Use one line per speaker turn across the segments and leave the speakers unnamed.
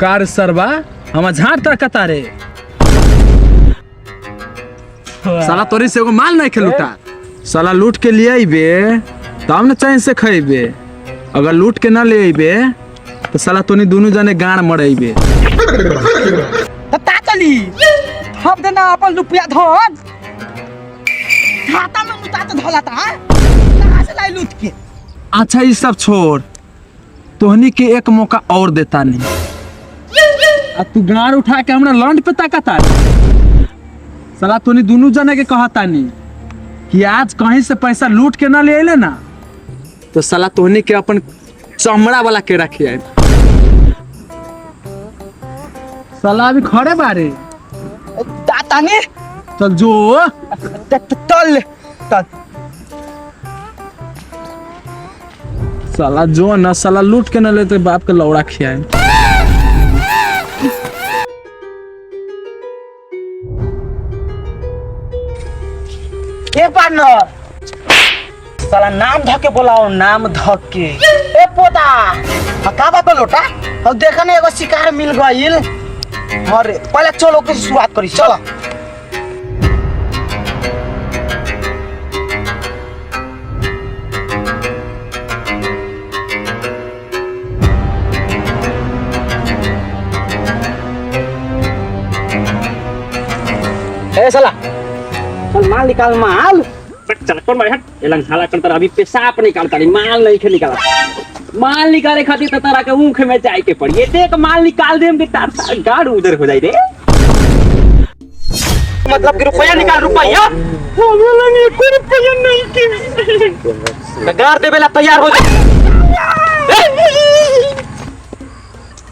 कार सरवा हम झाड़ तक तारे साला तोरी से एगो माल नहीं खेलूटा साला लूट के लिए आइबे तब न चैन से खइबे अगर लूट के ना ले आइबे तो साला तोनी दोनों जने गाड़ मरेबे
ता चली हम देना अपन रुपया धन खाता में मुता तो धला ता कहां से लाई लूट के।
अच्छा ये सब छोड़ तोहनी के एक मौका और देता नहीं अब तू गाड़ उठा के हमरा लौंड पे ताकता साला तोनी दोनों जने के कहता नहीं कि आज कहीं से पैसा लूट के ना ले आइले ना तो साला तोहनी के अपन चमड़ा वाला के रखिए साला अभी खड़े बारे
ताता ने
चल जो
तल तल
साला जो ना साला लूट के ना लेते बाप के लौड़ा खियाए
ए पार्टनर साला नाम धके बोलाओ नाम धके ए पोता का बात लोटा अब देखने एगो शिकार मिल गइल और पहले चलो के शुरुआत करी चलो ए साला चल माल निकाल माल
चल कौन भाई हट एलंग साला कर अभी पेशाब निकालता नहीं माल नहीं खे निकाला माल निकाले खातिर तो तारा के ऊख में जाए के पड़ी ये देख माल निकाल देम के तार सार गाड़ उधर हो जाई रे
मतलब कि रुपया निकाल रुपया
बोला नहीं कोई रुपया नहीं के
गाड़ देवेला तैयार हो जा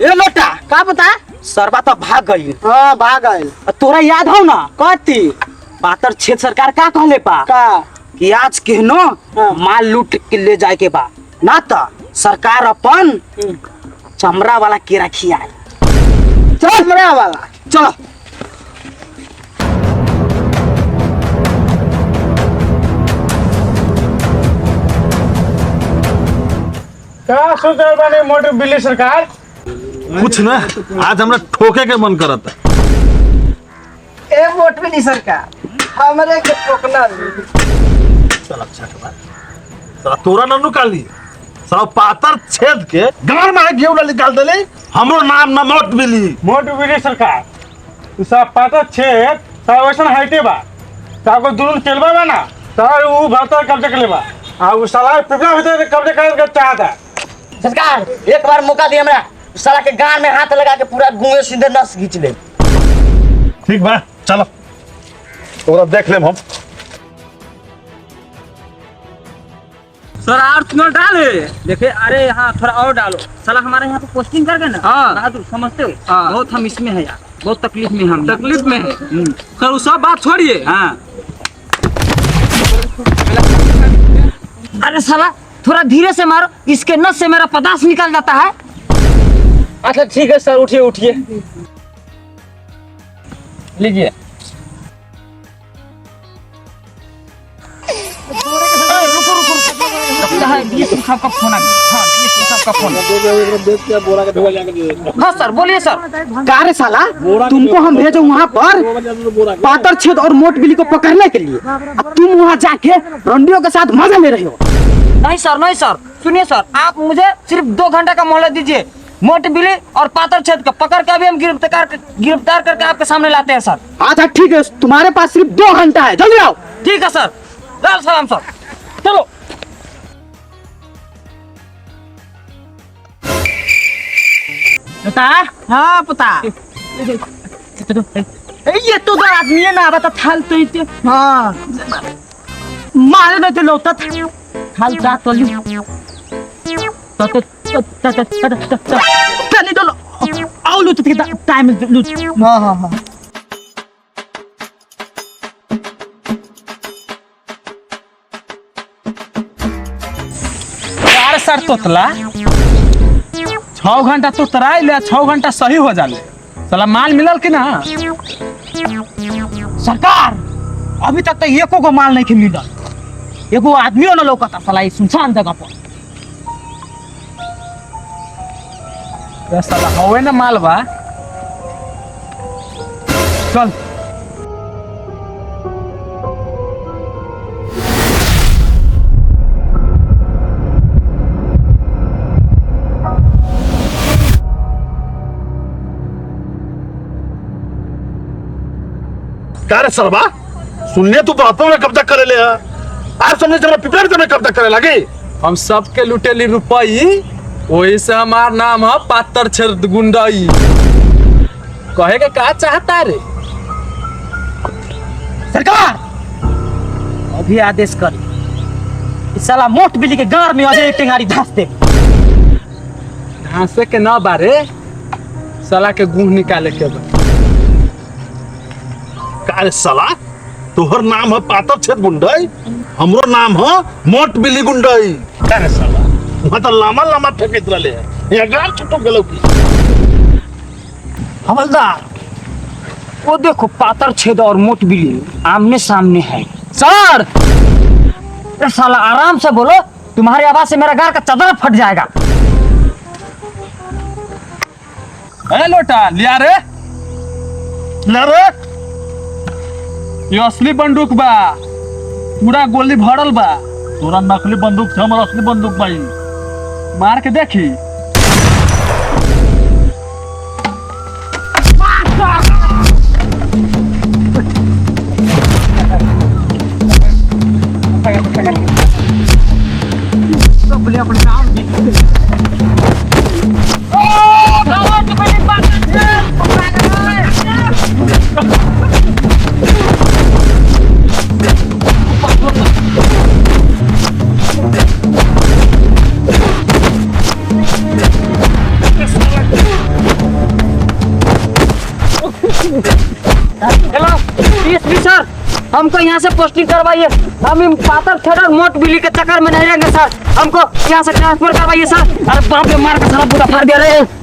ए लोटा का पता सरबा तो भाग गई हां भाग गई तोरा याद हो ना कहती पातर छेद सरकार का कहले पा का कि आज केहनो माल लूट के ले जाए के बा ना त सरकार अपन चमड़ा वाला केरा खियाए चमड़ा वाला चलो
क्या सोच रहे बानी मोटर बिल्ली सरकार
कुछ ना आज हमरा ठोके के मन करता
ए वोट भी नहीं सरकार हमरे के ठोकना
चल अच्छा के बात साला तोरा न निकाली साला पातर छेद के गार में गेवला निकाल देले हमरो नाम न मोट बिली
मोटर बिल्ली सरकार तू सब पाता छेद सब वैसन हाइटे बा ताको दुरुन चलबा बा ना तार ऊ भारत कब्जा कर लेबा आ ऊ साला पिपला भीतर कब्जा करे के चाहता
सरकार एक बार मौका दिए हमरा साला के गान में हाथ लगा के पूरा गुंगे सीधे नस खींच ले
ठीक बा चलो तोरा देख लेम हम
सर और तुम डाले देखे अरे हाँ थोड़ा और डालो साला हमारे यहाँ पे पोस्टिंग कर गए ना बहादुर समझते हो बहुत हम इसमें है यार बहुत तकलीफ में हम तकलीफ में है सर वो सब बात छोड़िए हाँ
अरे साला थोड़ा धीरे से मारो इसके नस से मेरा पदार्थ निकल जाता है।
अच्छा ठीक है सर उठिए उठिए लीजिए
सबका फोन सबका फोन हाँ सर बोलिए सर का रे साला तुमको हम भेजो वहाँ पर पातर छेद और मोट बिल्ली को पकड़ने के लिए अब तुम वहाँ जाके रंडियों के साथ मजा ले रहे हो। नहीं सर सुनिए सर आप मुझे सिर्फ 2 घंटे का मोहलत दीजिए मोट बिल्ली और पातर छेद को पकड़ के अभी हम गिरफ्तार करके आपके सामने लाते हैं सर। अच्छा ठीक है तुम्हारे पास सिर्फ 2 घंटा है जल्दी आओ। ठीक है सर सलाम सर चलो पता हाँ पता ये तो दो आदमी है ना बता थाल तो इतने हाँ मारे नहीं थे लोग थाल जा तो ली नहीं तो आओ लूट टाइम लूट हाँ हाँ हाँ
यार सर तोतला 6 घंटा तो तराई ले 6 घंटा सही हो जाले साला माल मिलल कि ना
सरकार अभी तक तो एको को माल नहीं मिलल एगो आदमियों न लौकता साला सुनसान जगह पर
ये साला हवे ना मालवा। चल
क्या रे सरवा सुनने तू बातों में कब्जा करे ले आज सुनने जरा पिपरा में कब्जा करे लगे।
हम सबके लुटेली रुपई, वही से हमार नाम है पातर छेद गुंडाई। कहे के का चाहता रे?
सरकार अभी आदेश कर इस साला मोट बिल्ली के गार में अजय टेंगारी धंस दे।
घासे के ना बारे, साला के गुंह निकाले के बा।
का रे साला तोहर नाम है पातर छेद गुंडई, हमरो नाम है मोट बिल्ली गुंडई। का रे साला वहां तो लामा लामा फेंकत रहले यहाँ गार छुटो गेलो की।
हवलदार वो देखो पातर छेद और मोट बिल्ली आमने सामने है। सर ये साला आराम से बोलो, तुम्हारी आवाज से मेरा गार का चादर फट जाएगा।
ए लोटा लिया रे,
ना रे
ये असली बंदूक बा, पूरा गोली भरल बा।
तोरा नकली बंदूक से हमारा असली बंदूक भाई।
मार के देखी।
हेलो डीएसपी सर, हमको यहाँ से पोस्टिंग करवाइए। हम इन पातर छेद और मोट बिल्ली के चक्कर में नहीं रहेंगे सर। हमको यहाँ से ट्रांसफर करवाइए सर। अरे बाप रे मार के सारा पूरा फाड़ दिया रे।